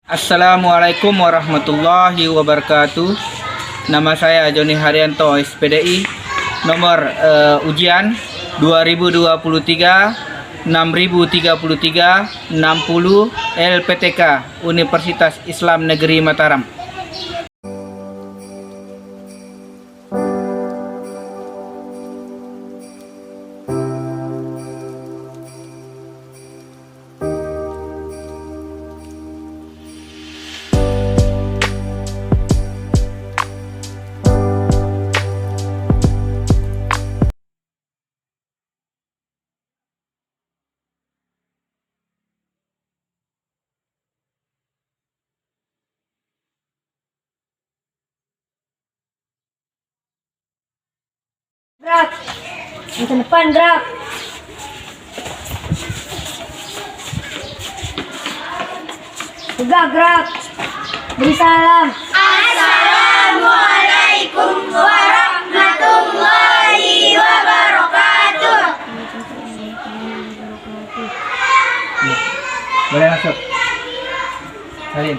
Assalamualaikum warahmatullahi wabarakatuh. Nama saya Joni Haryanto, SPDI. Nomor ujian 2023 6033 60 LPTK Universitas Islam Negeri Mataram. Gerak, yang ke depan gerak. Tegak gerak. Beri salam. Assalamualaikum warahmatullahi wabarakatuh. Boleh masuk. Salin.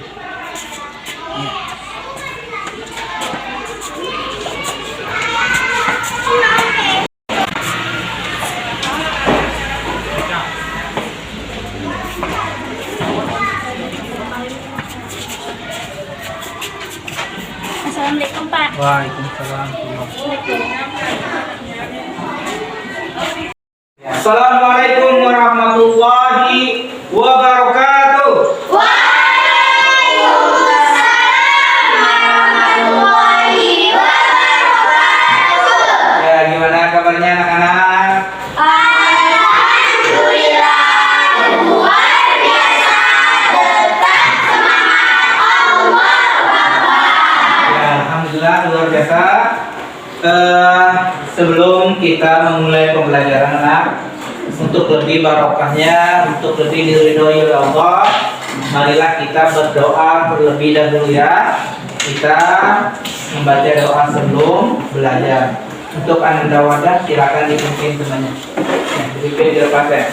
Assalamualaikum Pak. Waalaikumsalam. Assalamualaikum warahmatullahi wabarakatuh. Warahmatullahi wabarakatuh. Ya, gimana kabarnya anak-anak? Alhamdulillah, luar biasa. Tetap semangat, Allah Akbar. Ya, alhamdulillah luar biasa. Sebelum kita memulai pembelajaran anak, untuk lebih barokahnya, untuk lebih diridhoi oleh Allah, marilah kita berdoa terlebih dahulu ya. Kita membaca doa sebelum belajar. Untuk Anda wadah silakan dipimpin temannya. Ya, dipimpin di depan saya.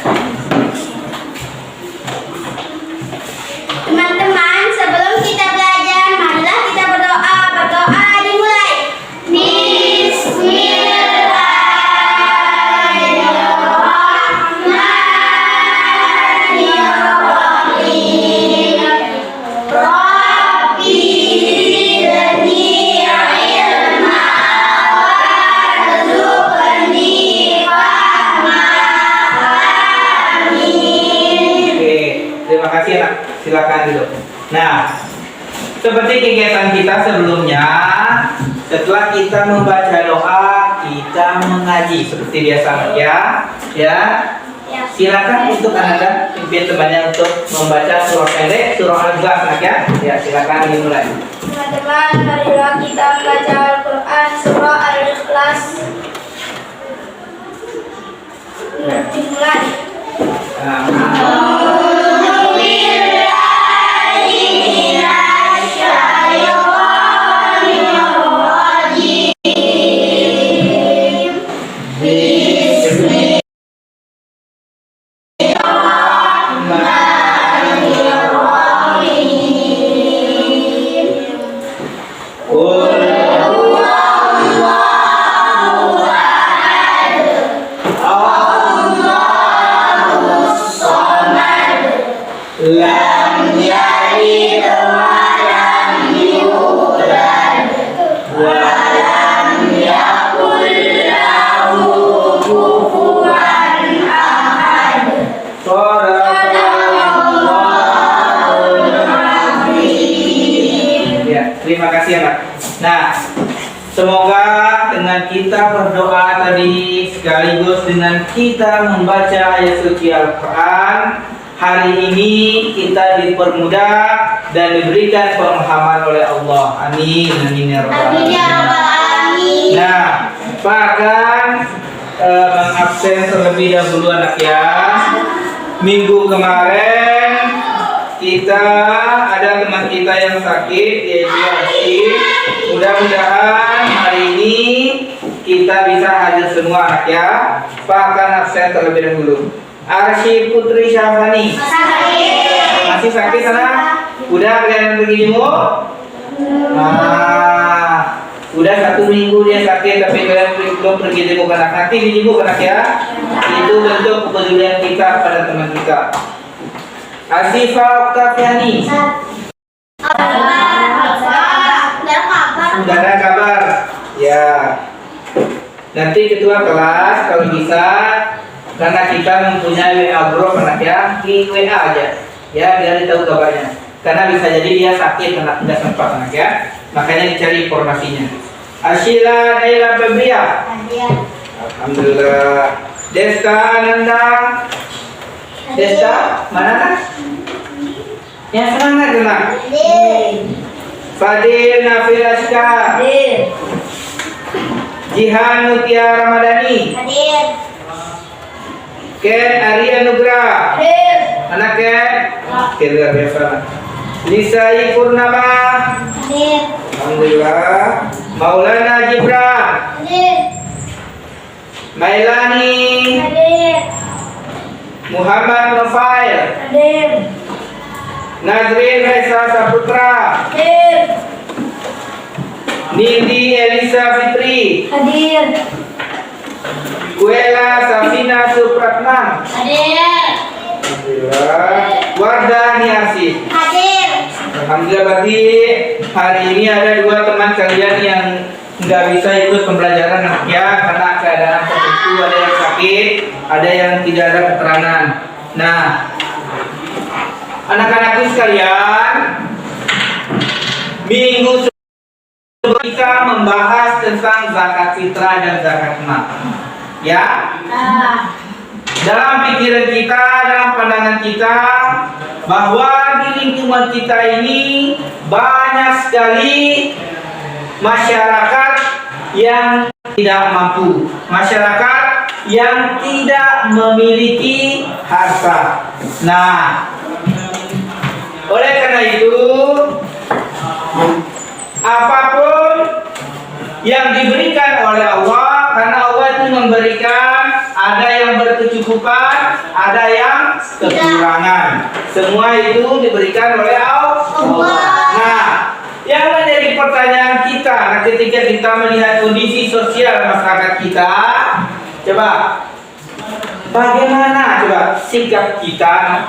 Teman-teman, sebelum kita belajar, marilah kita berdoa. Berdoa dimulai. Bismillahirrahmanirrahim. Rabbi zidni ilma warzuqni fahma. Amin. Oke, terima kasih anak. Silakan duduk. Nah, seperti kegiatan kita sebelumnya, setelah kita membaca doa, kita mengaji seperti biasa anak ya. Ya, silakan untuk anak pimpin temannya untuk membaca surah pendek, surah Al-Ikhlas anak ya. Ya, silakan dimulai. Teman-teman, marilah kita membaca Al-Quran surah Al-Ikhlas. Dimulai. Lam yalid wa lam yulad wa lam yakul lahu kufuwan ahad. Shadaqallahul azim. Ya, terima kasih anak. Nah, semoga dengan kita berdoa tadi sekaligus dengan kita membaca ayat suci Al-Quran, hari ini kita dipermudah dan diberikan pemahaman oleh Allah. Amin. Amin ya rabbal Amin ya rabbal alamin. Nah, Pak akan mengabsen terlebih dahulu anak ya. Minggu kemarin kita ada teman kita yang sakit, yaitu Asyik. Mudah-mudahan hari ini kita bisa hadir semua anak ya. Pak akan absen terlebih dahulu. Arsy Putri Syahfani. Sakit. Masih sakit anak? Udah kelihatan beginimu? Nah, udah 1 minggu dia sakit tapi kalian belum pergi jenguk anak. Nanti dijenguk anak ya. Itu bentuk kepedulian kita pada teman kita. Asifa Oktaviani. Sudah ada kabar. Ya. Nanti ketua kelas kalau bisa, karena kita mempunyai WA group anak ya, di WA aja. Ya, biar tahu kabarnya. Karena bisa jadi dia sakit anak tidak sempat anak ya. Makanya dicari informasinya. Ashila Naila Febria. Alhamdulillah. Desta Ananda. Desta mana kan? Yang semangat tenang. Fadil Nafil Ashka. Jihan Mutia Ramadhani. Ken Arya Nugra. Anak Ken. Luar biasa. Lisai Purnama. Alhamdulillah. Maulana Gibran. Mailani. Muhammad Nofail. Nazrin Raisa Saputra. Nindi Elisa Fitri. Kuela Safina Supratman. Alhamdulillah. Wardah Niasi. Alhamdulillah, berarti hari ini ada 2 teman kalian yang nggak bisa ikut pembelajaran ya karena keadaan tertentu, ada yang sakit, ada yang tidak ada keterangan. Nah, anak-anakku sekalian, minggu sebelum kita membahas tentang zakat fitrah dan zakat mal. Ya, dalam pikiran kita, dalam pandangan kita, bahwa di lingkungan kita ini banyak sekali masyarakat yang tidak mampu, masyarakat yang tidak memiliki harta. Nah, oleh karena itu, apapun yang diberikan oleh Allah, karena Allah itu memberikan, ada yang berkecukupan, ada yang kekurangan. Semua itu diberikan oleh Allah. Nah, yang menjadi pertanyaan kita, nah ketika kita melihat kondisi sosial masyarakat kita, coba bagaimana coba sikap kita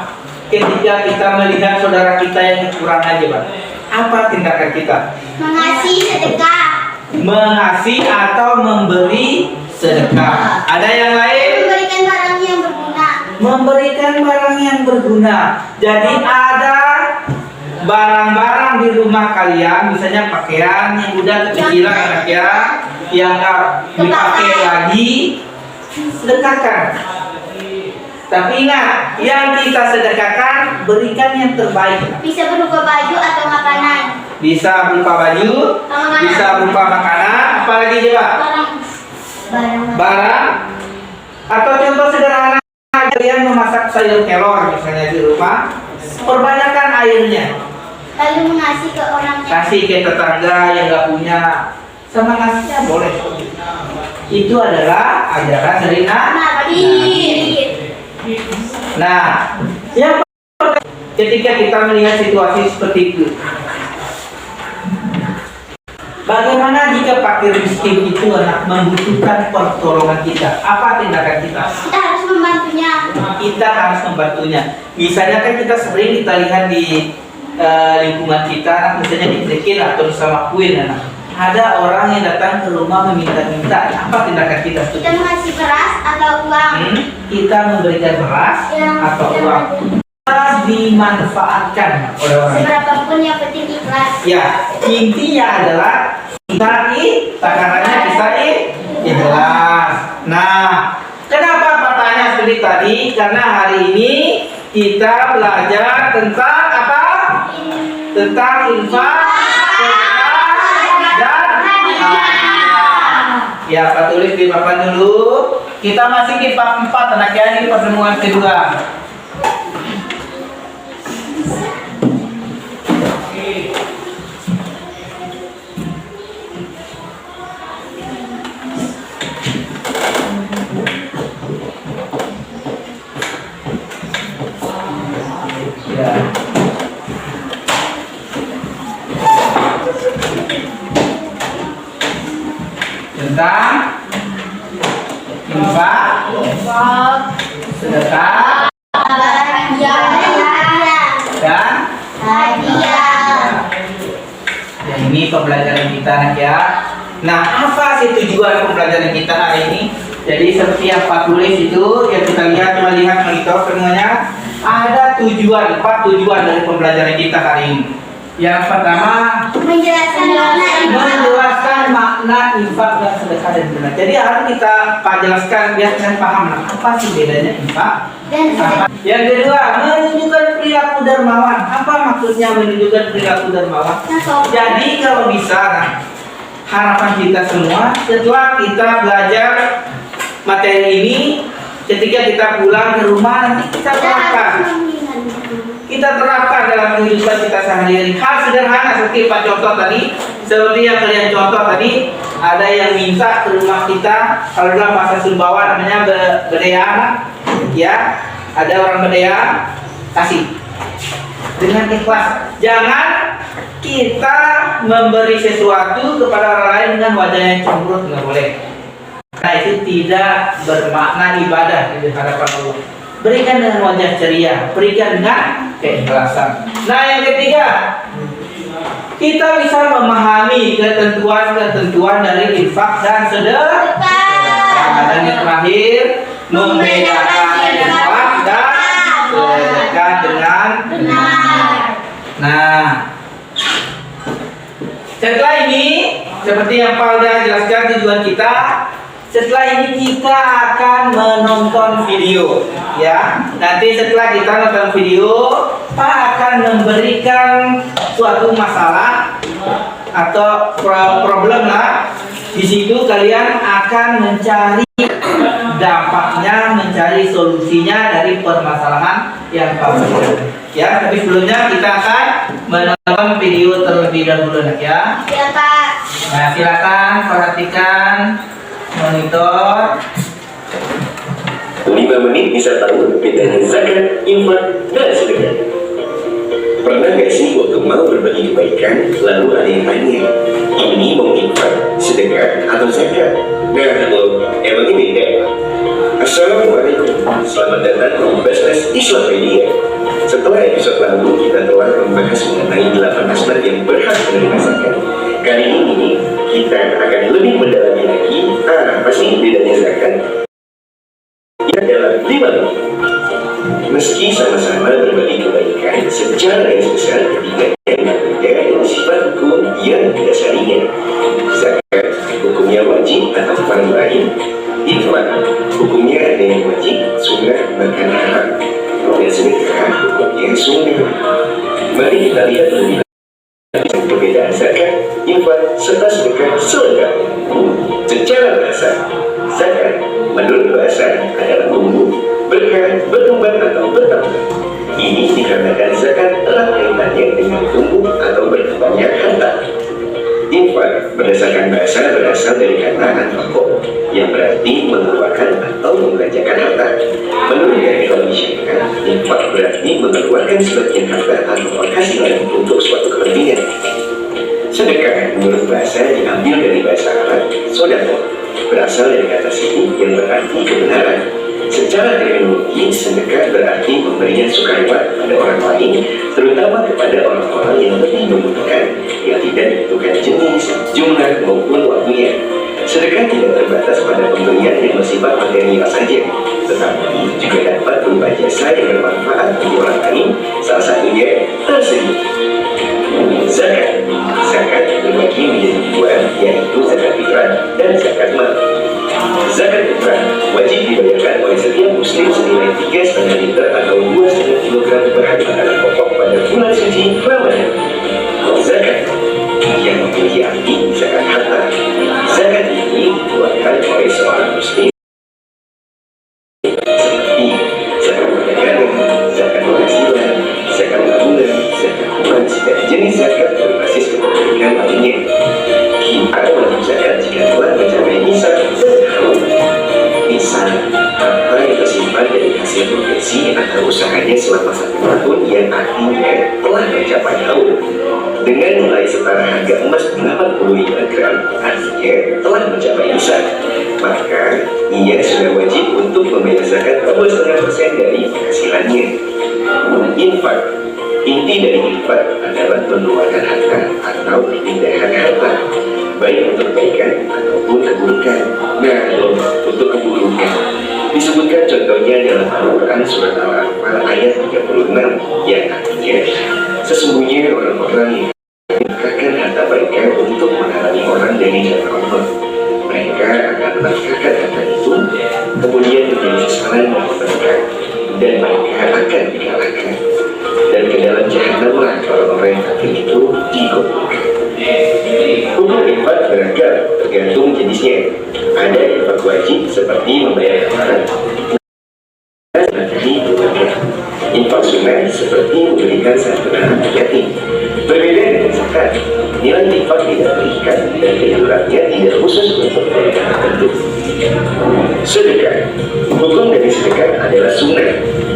ketika kita melihat saudara kita yang kekurangan aja, Pak? Apa tindakan kita? Mengasihi sedekah. Mengasihi atau memberi sedekah. Ada yang lain? Memberikan barang yang berguna. Memberikan barang yang berguna. Jadi ada barang-barang di rumah kalian, misalnya pakaian yang udah kekecilan anak ya, yang nggak dipakai lagi, sedekahkan. Tapi ingat, yang kita sedekahkan berikan yang terbaik. Bisa berupa baju atau makanan. Bisa berupa baju, bisa berupa makanan, apalagi coba? Barang. Atau contoh sederhana, kalian memasak sayur kelor misalnya di rumah, perbanyakkan airnya. Lalu mengasih ke orang yang Kasih ke tetangga yang nggak punya, sama ngasihnya boleh. Itu adalah ajaran dari Nabi. Nah, yang ketika kita melihat situasi seperti itu, bagaimana jika fakir miskin itu anak membutuhkan pertolongan kita? Apa tindakan kita? kita harus membantunya. Kita harus membantunya. Misalnya kan kita sering kita lihat di lingkungan kita, misalnya di Trekin atau di Samakuin, ada orang yang datang ke rumah meminta-minta. Apa tindakan kita? Kita mengasih beras atau uang. Kita memberikan beras atau uang. Beras dimanfaatkan oleh orang. Seberapapun yang penting ikhlas. Ya, intinya adalah takarannya kita ikhlas. Nah, kenapa bertanya seperti tadi? Karena hari ini kita belajar tentang apa? Tentang infak, sedekah, dan ya, Pak tulis di papan dulu. Kita masih di bab 4 anak ya, ini pertemuan kedua. Ya. tentang infak, sedekah, dan ya, ini pembelajaran kita anak ya. Nah, apa sih tujuan pembelajaran kita hari ini? Jadi seperti yang Pak tulis itu, yang kita lihat, cuma lihat monitor semuanya. Ada tujuan, 4 tujuan dari pembelajaran kita hari ini. Yang pertama, menjelaskan makna infak dan sedekah dan benar. Jadi harus kita jelaskan biar kalian paham apa sih bedanya infak. Yang kedua, menunjukkan perilaku dermawan. Apa maksudnya menunjukkan perilaku dermawan? Jadi kalau bisa, nah, harapan kita semua setelah kita belajar materi ini, ketika kita pulang ke rumah nanti kita terapkan dalam kehidupan kita sehari-hari. Hal sederhana seperti Pak contoh tadi, seperti yang kalian contoh tadi, ada yang minta ke rumah kita, kalau dalam bahasa Sumbawa namanya bedea, ya, ada orang bedea, kasih dengan ikhlas. Jangan kita memberi sesuatu kepada orang lain dengan wajah yang cemberut, nggak boleh. Nah, itu tidak bermakna ibadah di hadapan Allah. Berikan dengan wajah ceria, berikan dengan keikhlasan. Nah, yang ketiga, kita bisa memahami ketentuan-ketentuan dari infak dan sedekah. Dan yang terakhir, membedakan infak dan sedekah dengan benar. Nah, setelah ini, seperti yang Pak sudah jelaskan tujuan kita. Setelah ini kita akan menonton video, ya. Nanti setelah kita nonton video, Pak akan memberikan suatu masalah atau problem lah. Di situ kalian akan mencari dampaknya, mencari solusinya dari permasalahan yang Pak berikan. Ya, tapi sebelumnya kita akan menonton video terlebih dahulu, ya. Ya, Pak. Nah, silakan perhatikan monitor. 5 menit bisa tahu bedanya zakat, infak, dan sedekah. Pernah gak sih waktu mau berbagi kebaikan, lalu ada yang tanya, ini mau infak, sedekah, atau zakat? Nah, lo emangnya beda? Assalamualaikum, selamat datang di Basnas Islam Media. Setelah episode lalu kita telah membahas mengenai 8 asbab yang berhak menerima zakat. Kali ini kita akan lebih mendalami lagi apa sih bedanya zakat. Ini adalah 5 menit. Meski sama-sama berbagi kebaikan, secara yang besar ketiganya berbeda dengan sifat hukum yang didasarinya. Zakat hukumnya wajib atau fardu ain. Infak hukumnya ada yang wajib, sunnah, bahkan haram. Dan sedekah hukumnya sunnah. Mari kita lihat lebih lanjut perbedaan zakat, infak, serta sedekah selengkapnya. Secara bahasa, zakat menurut bahasa adalah tumbuh, berkah, berkembang atau bertambah. Ini dikarenakan zakat erat kaitannya dengan tumbuh atau berkembangnya harta. Infak berdasarkan bahasa berasal dari kata anfaqo yang berarti mengeluarkan atau membelanjakan harta. Menurut definisi syariat, infak berarti mengeluarkan sebagian harta atau penghasilan untuk suatu kepentingan. Sedekah menurut bahasa diambil dari bahasa Arab sodaqah, berasal dari kata sini yang berarti kebenaran. Secara terminologi, sedekah berarti memberikan sukarela pada orang lain, terutama kepada orang-orang yang lebih membutuhkan, yang tidak dibutuhkan jenis, jumlah maupun waktunya. Sedekah tidak terbatas pada pemberian yang bersifat material saja, tetapi juga dapat berupa jasa yang bermanfaat bagi orang lain, salah satunya tersebut. Zakat. Zakat terbagi menjadi 2, yaitu zakat fitrah dan zakat mal. Zakat fitrah wajib dibayarkan oleh setiap muslim senilai 3,5 liter atau 2,5 kilogram bahan makanan pokok pada bulan suci Ramadan. Zakat yang memiliki arti zakat harta. Zakat ini dikeluarkan oleh seorang muslim seperti zakat perdagangan, zakat penghasilan, zakat tabungan, zakat kuransi, dan jenis zakat berbasis kepemilikan lainnya. Kita wajib zakat jika telah mencapai nisab dan haul. Nisab harta yang tersimpan dari hasil profesi atau usahanya selama 1 tahun, yang artinya telah mencapai haul. Dengan nilai setara setara harga emas 85 gram artinya telah mencapai hisab. Maka ia sudah wajib untuk membayar zakat 2,5% dari penghasilannya. Infak. Inti dari infak adalah mengeluarkan harta atau pemindahan harta, baik untuk kebaikan ataupun keburukan. Nah, untuk keburukan disebutkan contohnya dalam Al-Quran surat Al-Anfal ayat 36 yang artinya sesungguhnya orang-orang yang menafkahkan harta mereka untuk menghalangi orang dari jalan Allah, mereka akan menafkahkan harta itu kemudian menjadi sasaran bagi mereka dan mereka akan dikalahkan, dan ke dalam jahanamlah orang-orang yang kafir itu dikumpulkan. Hukum infak beragam tergantung jenisnya. Ada infak wajib seperti membayar kafaraah, menafkahi keluarga. Infak sunnah seperti memberikan santunan anak yatim. Berbeda dengan zakat, nilai infak tidak terikat dan penyalurannya tidak khusus untuk mereka tertentu. Sedekah. Hukum dari sedekah adalah sunnah,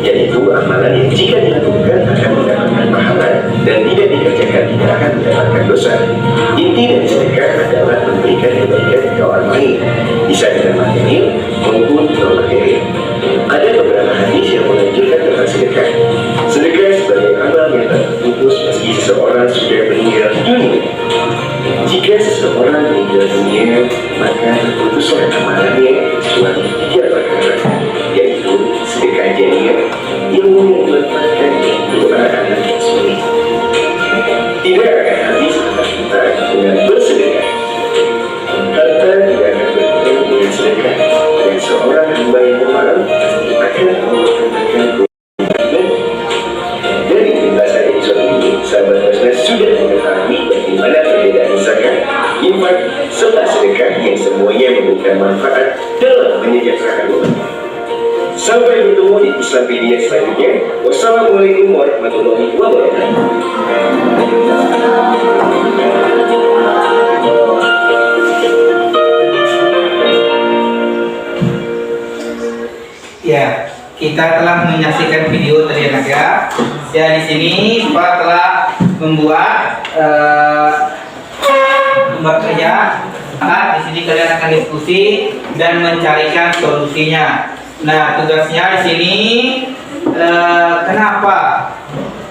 yaitu amalan yang jika dilakukan akan mendapatkan pahala dan tidak dikerjakan tidak akan mendapatkan dosa. Inti dari sedekah adalah memberikan kebaikan ke orang lain, bisa dengan materi maupun non materi. Ada beberapa hadis yang menunjukkan tentang sedekah. Sedekah sebagai amal yang tak terputus meski seseorang sudah meninggal dunia. Jika seseorang meninggal dunia, maka terputuslah amalannya kecuali 3 perkara, yaitu sedekah jariah, ilmu yang dimanfaatkan doa anak yang soleh. Tidak akan habis harta kita dengan bersedekah. Harta tidak akan berhenti dengan sedekah, dan seorang hamba yang pemaaf akan mengatakan dari penjelasan episode ini, sahabat Basnas sudah mengetahui bagaimana perbedaan zakat, infak, serta sedekah yang semuanya memberikan manfaat dalam menyejahterakan umat. Sampai bertemu di Islampedia selanjutnya. Wassalamualaikum warahmatullahi wabarakatuh. Ya, kita telah menyaksikan video tadi anak ya. Ya, di sini Pak telah membuat kerja. Nah, di sini kalian akan diskusi dan mencarikan solusinya. Nah, tugasnya di sini kenapa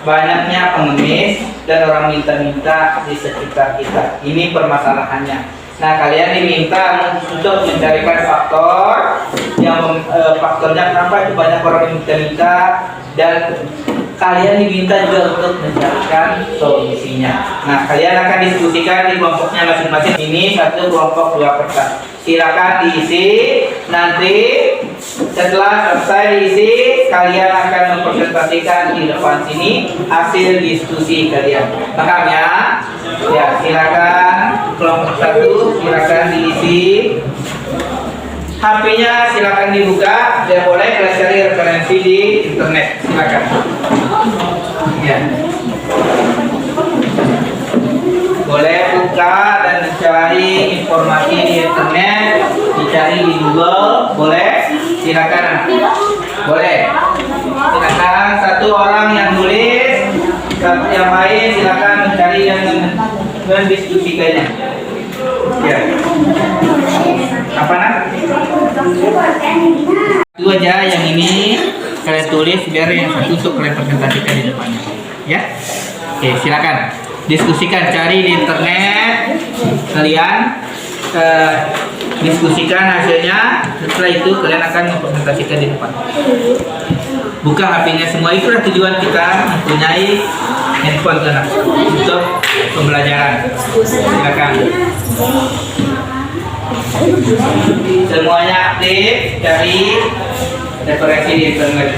banyaknya pengemis dan orang minta-minta di sekitar kita? Ini permasalahannya. Nah, kalian diminta untuk mencarikan faktor yang faktornya kenapa itu banyak orang yang minta-minta, dan kalian diminta juga untuk mencarikan solusinya. Nah, kalian akan diskusikan di kelompoknya masing-masing. Ini satu kelompok 2 persen. Silakan diisi. Nanti setelah selesai diisi, kalian akan mempresentasikan di depan sini hasil diskusi kalian. Paham ya? Ya, silakan kelompok 1 silakan diisi. HP-nya silakan dibuka, dan boleh kalian cari referensi di internet. Silakan. Ya. Boleh buka dan mencari informasi di internet, dicari di Google, boleh. Silakan. Boleh. Silakan satu orang yang tulis, yang lain silakan mencari yang mendiskusikannya. Ya. Apa nak? Itu aja yang ini kalian tulis biar yang satu untuk kalian presentasikan di depannya. Ya. Oke, silakan diskusikan, cari di internet, kalian diskusikan hasilnya. Setelah itu kalian akan mempresentasikan di depan. Buka HP-nya semua. Itulah tujuan kita mempunyai handphone anak untuk pembelajaran. Silakan. Semuanya aktif dari referensi di internet.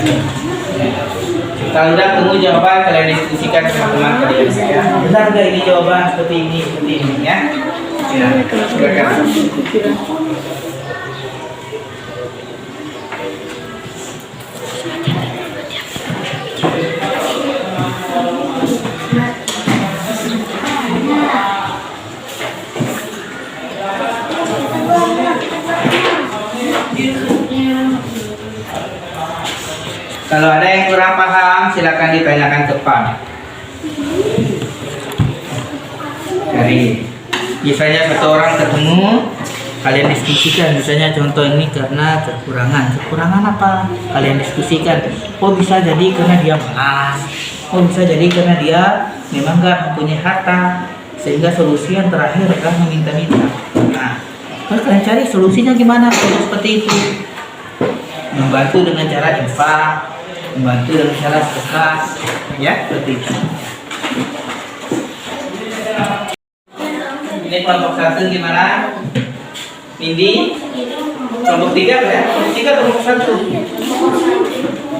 Kalau udah temu jawaban, kalian diskusikan sama teman kalian ya. Benar nggak ini jawaban seperti ini ya? Ya, silakan. Kalau ada yang kurang paham, silakan ditanyakan ke Pak. Ya. pelajari. Misalnya satu orang ketemu, kalian diskusikan. Misalnya contoh ini karena kekurangan apa? Kalian diskusikan. Oh bisa jadi karena dia malas. Oh bisa jadi karena dia memang nggak mempunyai harta. Sehingga solusi yang terakhir adalah meminta-minta. Nah, terus kalian cari solusinya gimana kalau seperti itu? Membantu dengan cara infak, membantu dengan cara sedekah, ya seperti itu. Ini kelompok 1 gimana? Nindi? Kelompok 3 ya? Kelompok 3 kelompok 1.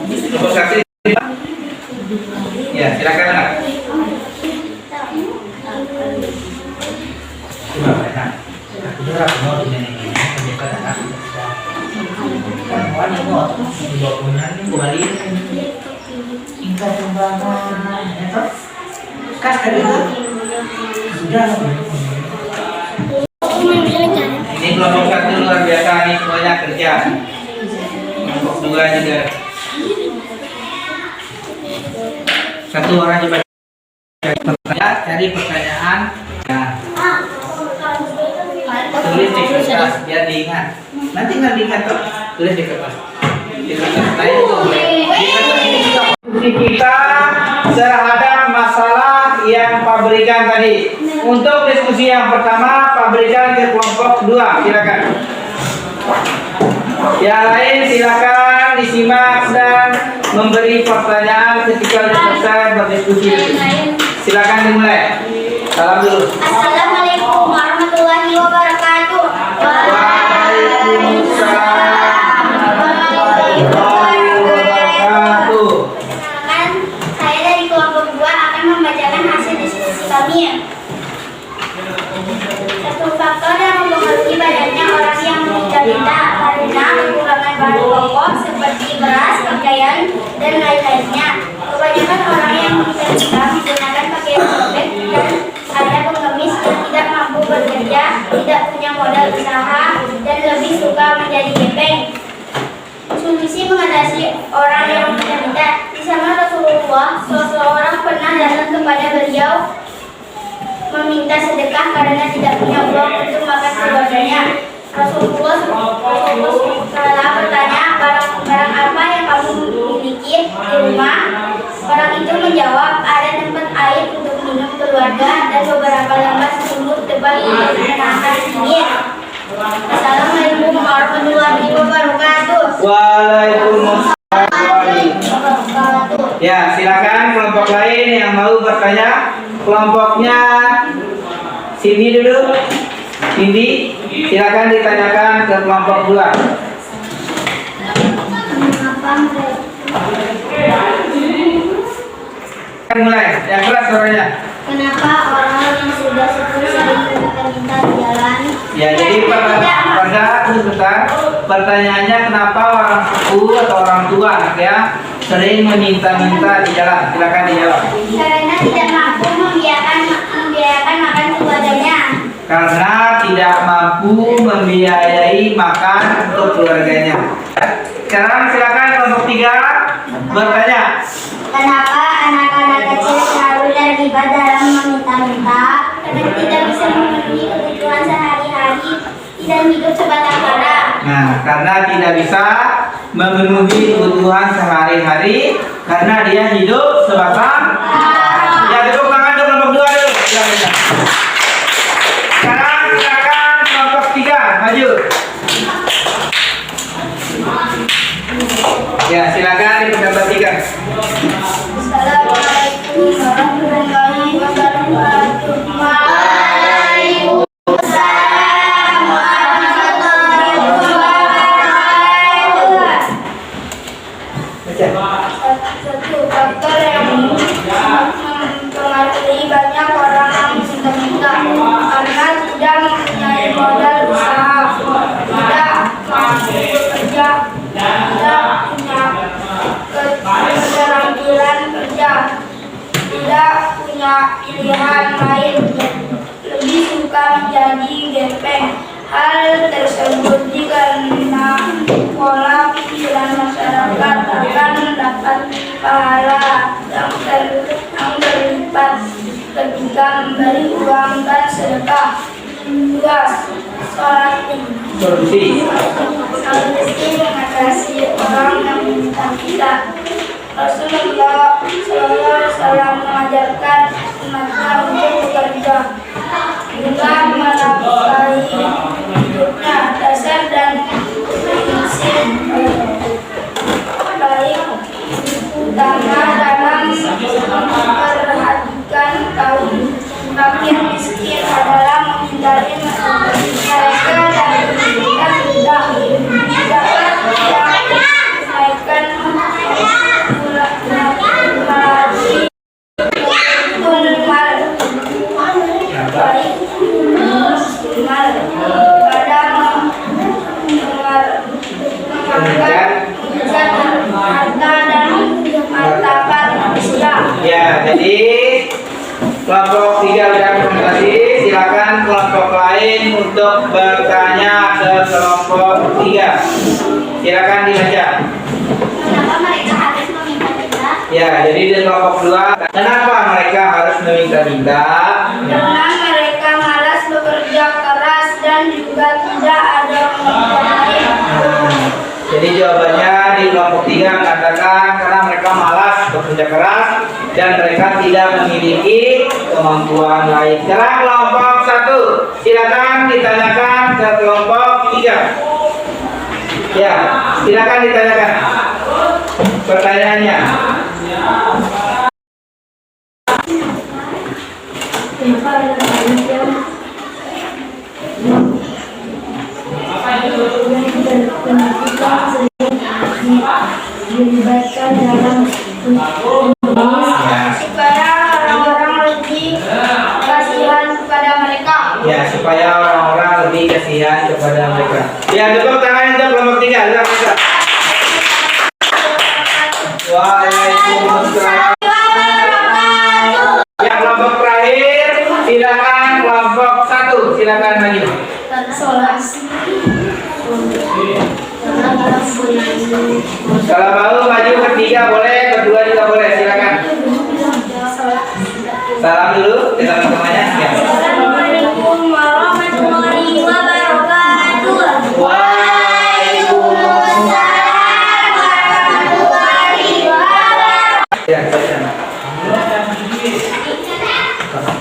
Kelompok 1. Ya, silakan anak. Ini kelompok 1 luar biasa nih, semuanya kerja. Kelompok 2 juga. Satu orang coba cari pertanyaan. Nah, tulis di kertas biar diingat. Nanti nggak diingat tuh, tulis di kertas. Di kertas lain tuh. Di kertas ini juga kita terhadap masalah yang Pak berikan tadi. Untuk diskusi yang pertama, Pak berikan ke kelompok 2. Silakan. Yang lain silakan disimak dan memberi pertanyaan ketika selesai berdiskusi. Silakan dimulai. Salam dulu. Assalamualaikum warahmatullahi wabarakatuh. Waalaikumsalam warahmatullahi wabarakatuh. Perkenalkan, saya dari kelompok 2 akan membacakan hasil diskusi kami. Satu faktor yang mempengaruhi badannya orang yang meminta-minta karena kekurangan bahan pokok seperti beras, pakaian, dan lain-lainnya. Kebanyakan orang yang meminta-minta menggunakan pakaian sobek dan ada pengemis yang tidak mampu bekerja, tidak punya modal usaha, dan lebih suka menjadi gepeng. Solusi mengatasi orang yang meminta-minta. Di zaman Rasulullah, seseorang pernah datang kepada beliau meminta sedekah karena tidak punya uang untuk makan keluarganya. Rasulullah bertanya, barang apa yang kamu miliki di rumah? Orang itu menjawab, ada tempat air untuk minum keluarga dan beberapa lembar selimut tebal untuk menahan dingin. Assalamualaikum warahmatullahi wabarakatuh. Waalaikumsalam. Ya, silakan kelompok lain yang mau bertanya. Kelompoknya sini dulu. Cindy, silakan ditanyakan ke kelompok 2. Mulai, yang keras suaranya. Kenapa orang yang sudah sepuh sering meminta-minta di jalan? Ya, jadi pertanyaannya kenapa orang sepuh atau orang tua ya sering meminta-minta di jalan? Silakan dijawab. Karena tidak mampu membiayakan makan keluarganya. Karena tidak mampu membiayai makan untuk keluarganya. Sekarang silakan kelompok 3 bertanya. Kenapa anak-anak kecil selalu terlibat dalam meminta-minta? Karena tidak bisa memenuhi kebutuhan sehari-hari, tidak hidup sebatang kara. Nah, karena tidak bisa memenuhi kebutuhan sehari-hari, karena dia hidup sebatang kara. Ya, tepuk tangan untuk kelompok 2 dulu. Silakan. Sekarang silakan kelompok 3 maju. Ya, silakan diperdebatkan. Assalamualaikum warahmatullahi wabarakatuh. Waalaikumsalam warahmatullahi wabarakatuh. Satu faktor yang mempengaruhi banyak orang yang minta-minta karena tidak mempunyai modal usaha, tidak mampu bekerja, tidak punya keterampilan kerja, tidak punya pilihan lain, lebih suka menjadi gepeng. Hal tersebut dikarenakan pola pikiran masyarakat akan mendapat pahala yang berlipat Ketiga, memberi uang dan sedekah. Dua, sholat Solusi. solusi mengatasi orang yang meminta kita. Rasulullah SAW mengajarkan umatnya untuk bekerja dengan menafkahi hidupnya. Dasar dan prinsip baik utama dalam memperhatikan kaum fakir miskin adalah menghindari mereka dari kesulitan mudah. Zakat yang menaikkan melalui mal baik mal pada mengangkat harta dan martabat manusia. Ya, jadi kelompok 3 sudah presentasi. Silakan kelompok lain untuk bertanya ke kelompok 3. Silakan dibaca. Kenapa mereka harus meminta kita? Ya, jadi di kelompok 2, kenapa mereka harus meminta-minta? Karena mereka malas bekerja keras dan juga tidak ada kemampuan lain. Jadi jawabannya di kelompok 3 mengatakan karena mereka malas bekerja keras dan mereka tidak memiliki kemampuan lain. Sekarang kelompok 1, silakan ditanyakan ke kelompok 3. Ya, silakan ditanyakan pertanyaannya. Dilibatkan dalam Supaya orang-orang lebih kasihan kepada mereka. Ya, supaya orang-orang lebih kasihan kepada mereka. Ya, tepuk tangan untuk kelompok 3. Silakan. Waalaikumsalam. Ya, kelompok terakhir, silakan kelompok 1. Silakan maju. Kalau mau maju ketiga boleh, kedua juga boleh. Silakan. Salam dulu ke teman-temannya. Ya. Assalamualaikum warahmatullahi wabarakatuh. Waalaikumsalam warahmatullahi wabarakatuh. Ya, ke sana.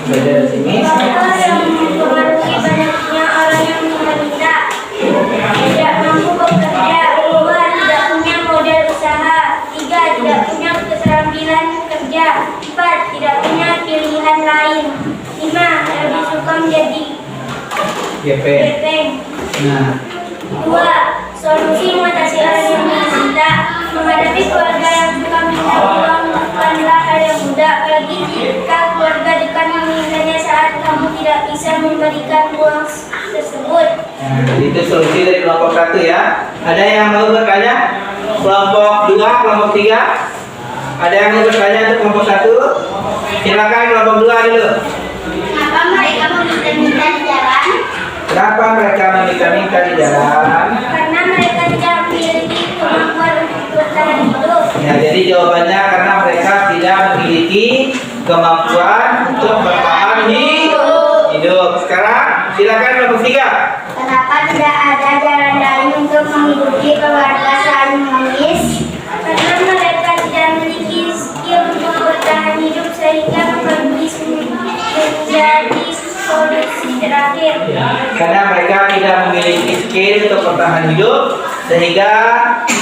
Beda di sini. Faktor yang mempengaruhi banyaknya orang yang meminta tidak mampu bekerja. Dua, tidak punya modal usaha. Tiga, tidak punya keterampilan kerja. Empat, tidak punya pilihan lain. Lima, lebih suka menjadi GP. gepeng. Nah, Dua, solusi mengatasi orang yang meminta. Menghadapi keluarga yang suka minta uang bukanlah hal yang mudah, apalagi jika keluarga dekat memintanya saat kamu tidak bisa memberikan uang tersebut. itu solusi dari kelompok 1 ya. Ada yang mau bertanya? Kelompok 2, kelompok 3. Ada yang mau bertanya untuk kelompok 1? Silakan kelompok 2 dulu. Kenapa mereka meminta-minta di jalan? Kenapa mereka meminta-minta di jalan? Karena mereka tidak memiliki kemampuan untuk bertahan hidup. Ya, jadi jawabannya karena mereka tidak memiliki kemampuan untuk bertahan hidup. Sekarang silakan kelompok 3. Kenapa tidak ada jalan lain untuk menghidupi keluarga selain mengemis? Karena mereka tidak memiliki skill untuk bertahan hidup sehingga mengemis menjadi solusi terakhir. Karena mereka tidak memiliki skill untuk bertahan hidup sehingga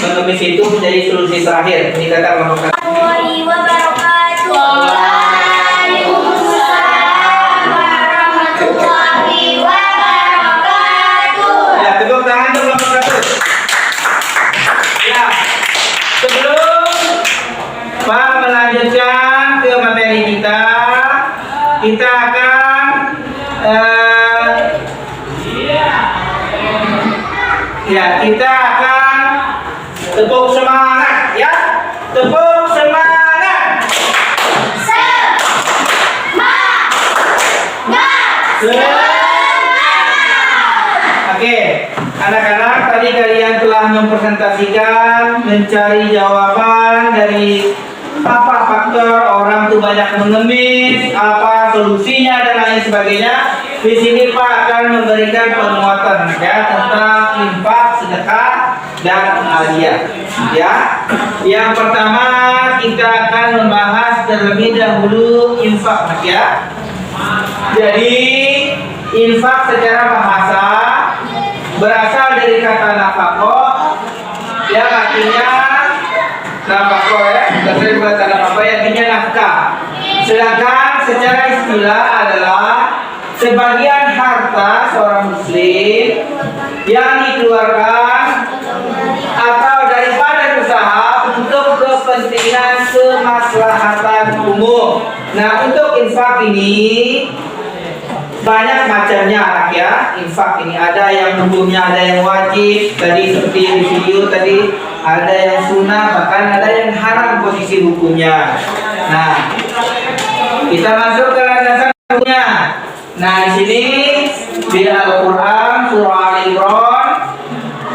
mengemis itu menjadi solusi terakhir. Ini kata kelompok 1. Warahmatullahi wabarakatuh. Waalaikumsalam warahmatullahi wabarakatuh. Ya, tepuk tangan untuk kelompok 1. Ya, sebelum Pak melanjutkan ke materi kita akan kita akan tepuk semangat ya, tepuk semangat. Oke, anak-anak, tadi kalian telah mempresentasikan, mencari jawaban dari apa faktor orang tuh banyak mengemis, apa solusinya dan lain sebagainya. Di sini Pak akan memberikan penguatan ya tentang infak, sedekah dan aliyah. Ya, yang pertama kita akan membahas terlebih dahulu infak ya. Jadi infak secara bahasa berasal dari kata nafkah yang artinya nafkah ya, dari kata nafkah yang artinya nafkah. Sedangkan secara istilah adalah sebagian harta seorang muslim yang dikeluarkan atau daripada usaha untuk kepentingan kemaslahatan umum. Nah, untuk infak ini banyak macamnya anak ya. Infak ini ada yang hukumnya, ada yang wajib tadi seperti di video tadi, ada yang sunnah, bahkan ada yang haram posisi hukumnya. Nah, kita masuk ke landasan hukumnya. Nah, di sini di Al-Qur'an surah Al-Imran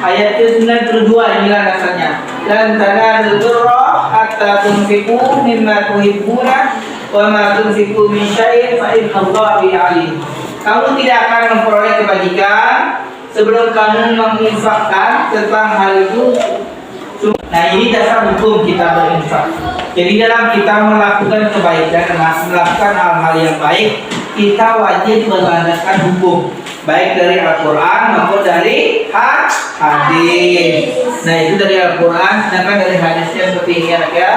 ayat 92 ini landasannya. Lan tanazul birra hatta tunfiqu mimma tuhibbuna wa ma tunfiqu min syai'in fa innallaha bihi alim. Kamu tidak akan memperoleh kebajikan sebelum kamu menginfakkan tentang hal itu. Nah, ini dasar hukum kita berinfak. Jadi dalam kita melakukan kebaikan, melakukan hal-hal yang baik, kita wajib berlandaskan hukum, baik dari Al-Quran maupun dari hadis. Nah, itu dari Al-Quran, sedangkan dari hadisnya seperti ini anak ya.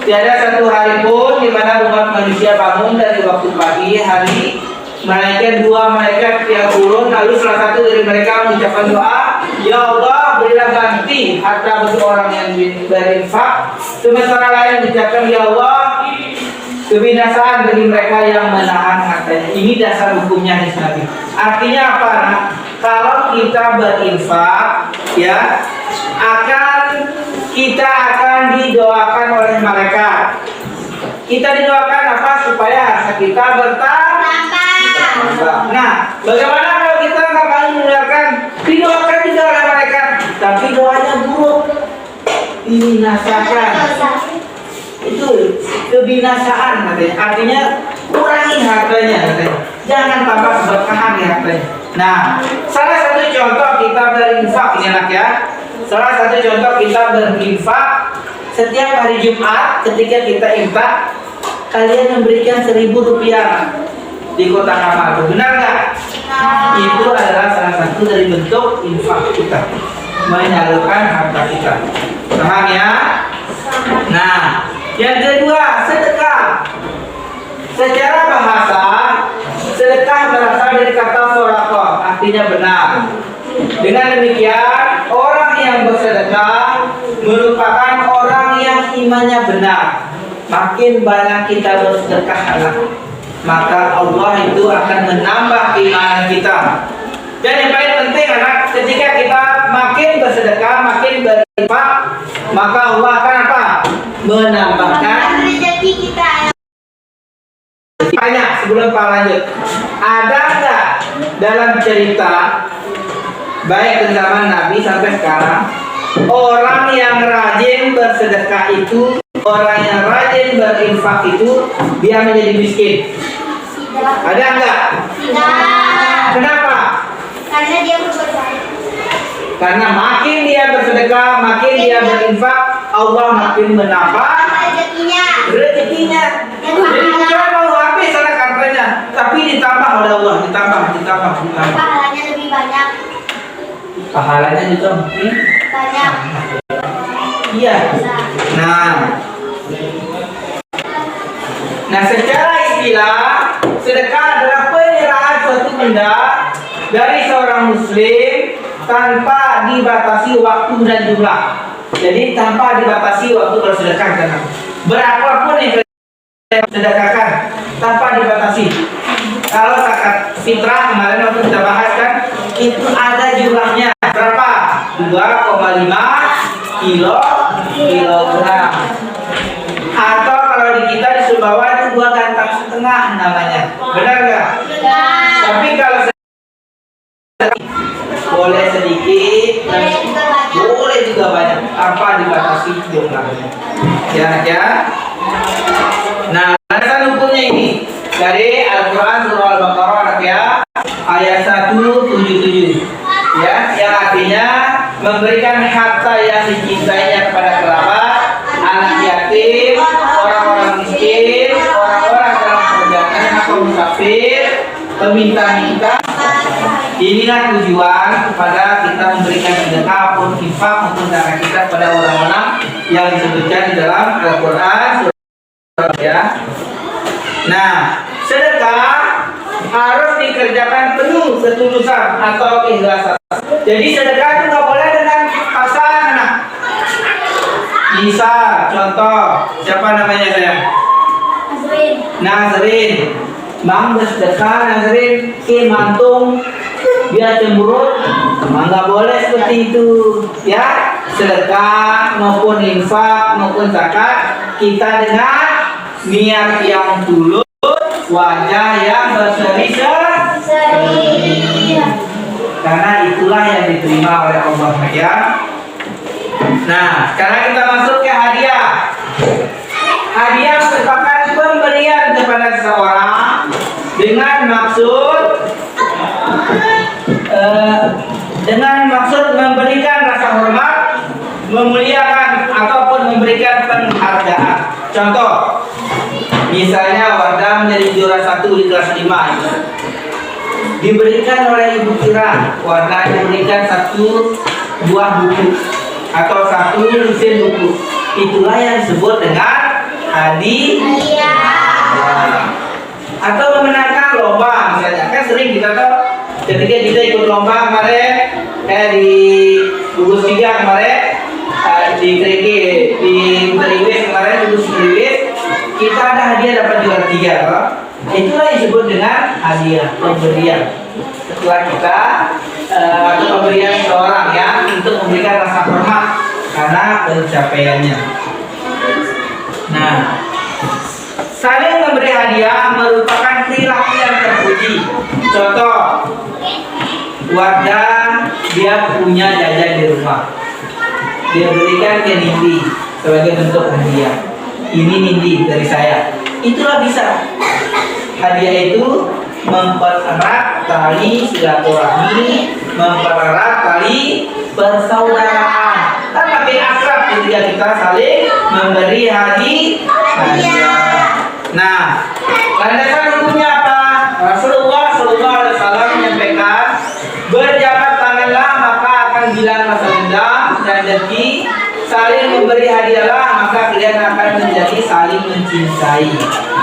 Tiada satu hari pun di mana umat manusia bangun dari waktu pagi hari melainkan dua malaikat yang turun, lalu salah satu dari mereka mengucapkan doa, ya Allah berilah ganti harta bagi orang yang berinfak, sementara lain mengucapkan ya Allah kebinasaan bagi mereka yang menahan hartanya. Ini dasar hukumnya di sana. Artinya apa? Nah, kalau kita berinfak ya kita akan didoakan oleh mereka. Kita didoakan apa? Supaya harta kita bertambah. Nah, bagaimana kalau kita nggak mau mendengarkan? Didoakan juga oleh mereka, tapi doanya buruk, dibinasakan. Itu kebinasaan katanya. Artinya kurangi hartanya katanya. Jangan tambah keberkahan di hartanya. Nah, salah satu contoh kita berinfak ini anak ya. Salah satu contoh kita berinfak setiap hari Jumat ketika kita infak, kalian memberikan 1.000 rupiah di kota Kamal. Benar nggak? Itu adalah salah satu dari bentuk infak kita, menyalurkan harta kita. Paham ya? Nah, yang kedua, sedekah. Secara bahasa, sedekah berasal dari kata sodaqah, artinya benar. Dengan demikian, orang yang bersedekah merupakan orang yang imannya benar. Makin banyak kita bersedekah, maka Allah itu akan menambah keimanan kita. Dan yang paling penting anak, ketika kita makin bersedekah, makin berinfak, maka Allah akan apa? Menambahkan rezeki kita. banyak. Sebelum Pak lanjut, ada nggak dalam cerita baik dari zaman Nabi sampai sekarang orang yang rajin bersedekah itu, orang yang rajin berinfak itu dia menjadi miskin? Ada nggak? Tidak. Kenapa? Karena dia berbuat baik. Karena makin dia bersedekah, makin dia berinfak, Allah makin menambah rezekinya. Jadi bukan mau habis anak hartanya, tapi ditambah oleh Allah, ditambah. Pahalanya lebih banyak. Pahalanya juga makin Banyak. iya. Nah, secara istilah sedekah adalah penyerahan suatu benda dari seorang muslim tanpa dibatasi waktu dan jumlah. Jadi tanpa dibatasi waktu kalau sedekah kan. Berapapun yang kita sedekahkan tanpa dibatasi. Kalau zakat fitrah kemarin waktu kita bahas kan, itu ada jumlahnya berapa? 2,5 kilogram. Atau kalau di kita di Sumbawa itu 2 gantang setengah namanya. Benar nggak? Benar. Tapi kalau boleh sedikit, boleh juga banyak, tanpa dibatasi jumlahnya. Ya anak ya. Nah, landasan hukumnya ini dari Al-Quran surah Al-Baqarah anak ya, ayat 177 ya, yang artinya memberikan harta yang dicintainya kepada kerabat, anak yatim, orang-orang miskin, orang-orang dalam perjalanan atau musafir, peminta-minta. Inilah tujuan kepada kita memberikan sedekah maupun infak maupun zakat kita kepada orang-orang yang disebutkan di dalam Al-Quran ya. Nah, sedekah harus dikerjakan penuh ketulusan atau keikhlasan. Jadi sedekah itu nggak boleh dengan paksaan anak. Bisa contoh siapa namanya saya? Nazrin. Bang bersedekah Nazrin ke mantung dia cemberut, nggak boleh seperti itu ya. Sedekah maupun infak maupun zakat kita dengan niat yang tulus, wajah yang berseri-seri, karena itulah yang diterima oleh Allah ya. Nah, sekarang kita masuk ke hadiah. Hadiah merupakan pemberian kepada seseorang dengan maksud memberikan rasa hormat, memuliakan ataupun memberikan penghargaan. Contoh, misalnya Wardah menjadi juara 1 di kelas 5 itu. Diberikan oleh Ibu Kira, Wardah diberikan 1 buah buku atau 1 mesin buku. Itulah yang disebut dengan hadiah. Atau memenangkan lomba misalnya, kan sering kita tahu ketika kita ikut lomba kemarin di gugus 3 kemarin, di Kriki, di Beriwis kemarin, gugus Beriwis, kita ada hadiah dapat juara 3 toh? Itulah yang disebut dengan hadiah, pemberian setelah kita atau pemberian seseorang ya, untuk memberikan rasa hormat karena pencapaiannya. Nah, saling memberi hadiah merupakan perilaku yang terpuji. Contoh, Wardah dia punya jajan di rumah, dia berikan ke Nindi sebagai bentuk hadiah. Ini Nindi dari saya. Itulah bisa. Hadiah itu mempererat tali silaturahmi, mempererat tali persaudaraan. Kan makin akrab ketika kita saling memberi hadiah. Nah, landasan hukumnya apa? Rasulullah SAW menyampaikan, berjabat tanganlah maka akan hilang rasa dendam dan dengki, saling memberi hadiahlah maka kalian akan menjadi saling mencintai.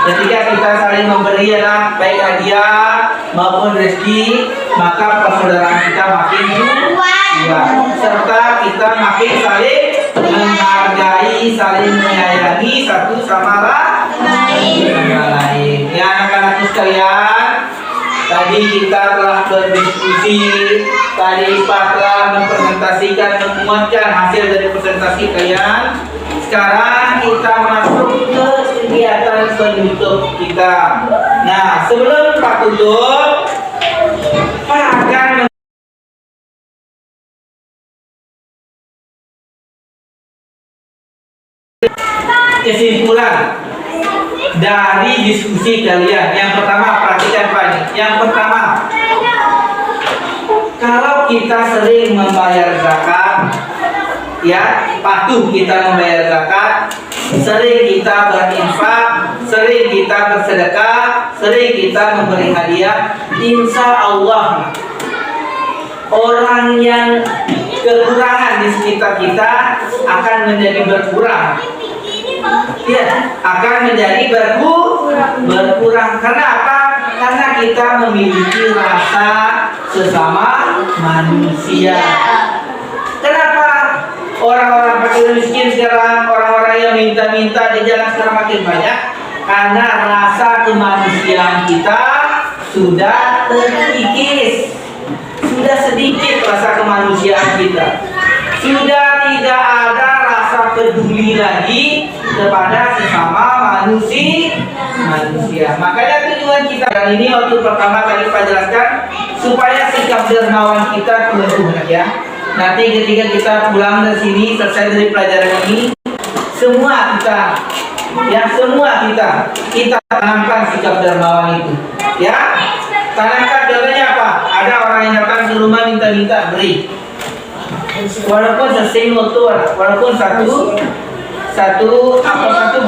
Ketika kita saling memberi baik hadiah maupun rezeki, maka persaudaraan kita makin kuat, serta kita makin saling menghargai, saling menyayangi satu sama lain. Ya anak-anakku sekalian, tadi kita telah berdiskusi, tadi Pak telah mempresentasikan, menguatkan hasil dari presentasi kalian. Sekarang kita masuk ke kegiatan penutup kita. Nah, sebelum Pak tutup, Pak akan kesimpulan dari diskusi kalian. Yang pertama, perhatikan Pak ini. Yang pertama, kalau kita sering membayar zakat, ya patuh kita membayar zakat, sering kita berinfak, sering kita bersedekah, sering kita memberi hadiah, insya Allah orang yang kekurangan di sekitar kita akan menjadi berkurang. Ya, akan menjadi berkurang. Karena apa? Karena kita memiliki rasa sesama manusia. Kenapa orang-orang fakir miskin sekarang, orang-orang yang minta-minta di jalan sekarang makin banyak? Karena rasa kemanusiaan kita sudah terkikis, sudah sedikit rasa kemanusiaan kita, sudah tidak ada rasa peduli lagi kepada sesama manusia. Makanya tujuan kita dan ini waktu pertama kali Pak jelaskan supaya sikap dermawan kita tumbuh ya. Nanti ketika kita pulang dari sini selesai dari pelajaran ini, semua kita, ya semua kita tanamkan sikap dermawan itu, ya. Tanamkan, contohnya apa? Ada orang yang datang ke rumah minta-minta, beri. Walaupun sesingle tuh, walaupun satu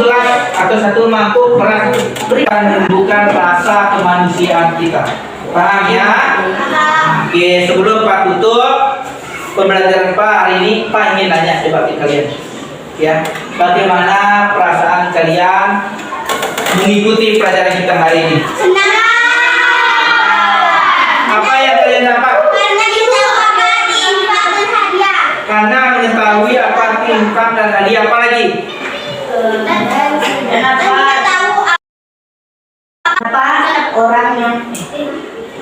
gelas atau satu mangkuk beras, berikan, menumbuhkan rasa kemanusiaan kita. Paham ya? Oke, sebelum Pak tutup pembelajaran Pak hari ini, Pak ingin nanya coba ke kalian, ya, bagaimana perasaan kalian mengikuti pelajaran kita hari ini? Senang. Apa yang kalian dapat? Karena kita akan diinfak dan hadiah. Karena mengetahui apa arti infak dan hadiah, apa lagi? Dan kita tahu apa orangnya.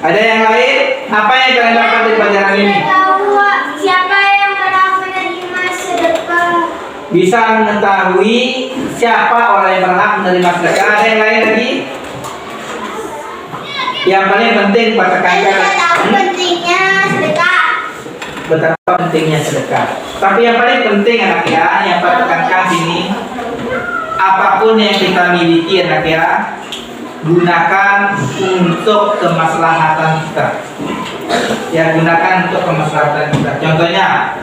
Ada yang lain? Apa yang kalian dapat dari pelajaran ini? Kita tahu siapa yang pernah menerima sedekah. Bisa mengetahui siapa orang yang berhak menerima sedekah. Ada yang lain lagi? Yang paling penting Pak Dan kita tekankan. tahu pentingnya sedekah. Betapa pentingnya sedekah. Tapi yang paling penting anak ya, yang Pak tekankan sini, apapun yang kita miliki anak ya, gunakan untuk kemaslahatan kita. Ya, gunakan untuk kemaslahatan kita. Contohnya,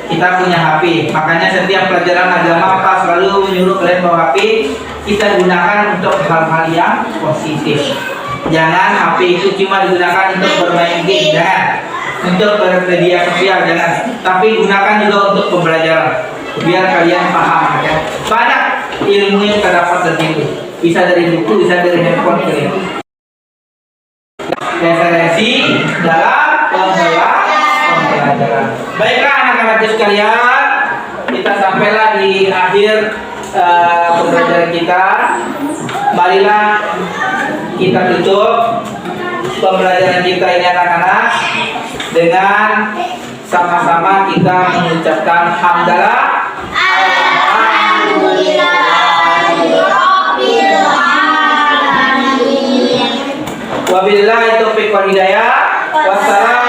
kita punya HP, makanya setiap pelajaran agama Pak selalu menyuruh kalian bawa HP. Kita gunakan untuk hal-hal yang positif. Jangan HP itu cuma digunakan untuk bermain game, jangan. Untuk bermedia sosial, jangan. Tapi gunakan juga untuk pembelajaran. Biar kalian paham, ya. Banyak ilmu yang terdapat dari itu. Bisa dari buku, bisa dari handphone kalian. Referensi dalam pembelajaran. Baiklah anak-anakku sekalian, kita sampailah di akhir pembelajaran kita. Marilah kita tutup pembelajaran kita ini anak-anak dengan sama-sama kita mengucapkan hamdalah. Wabillahi taufiq wal hidayah. Wassalam.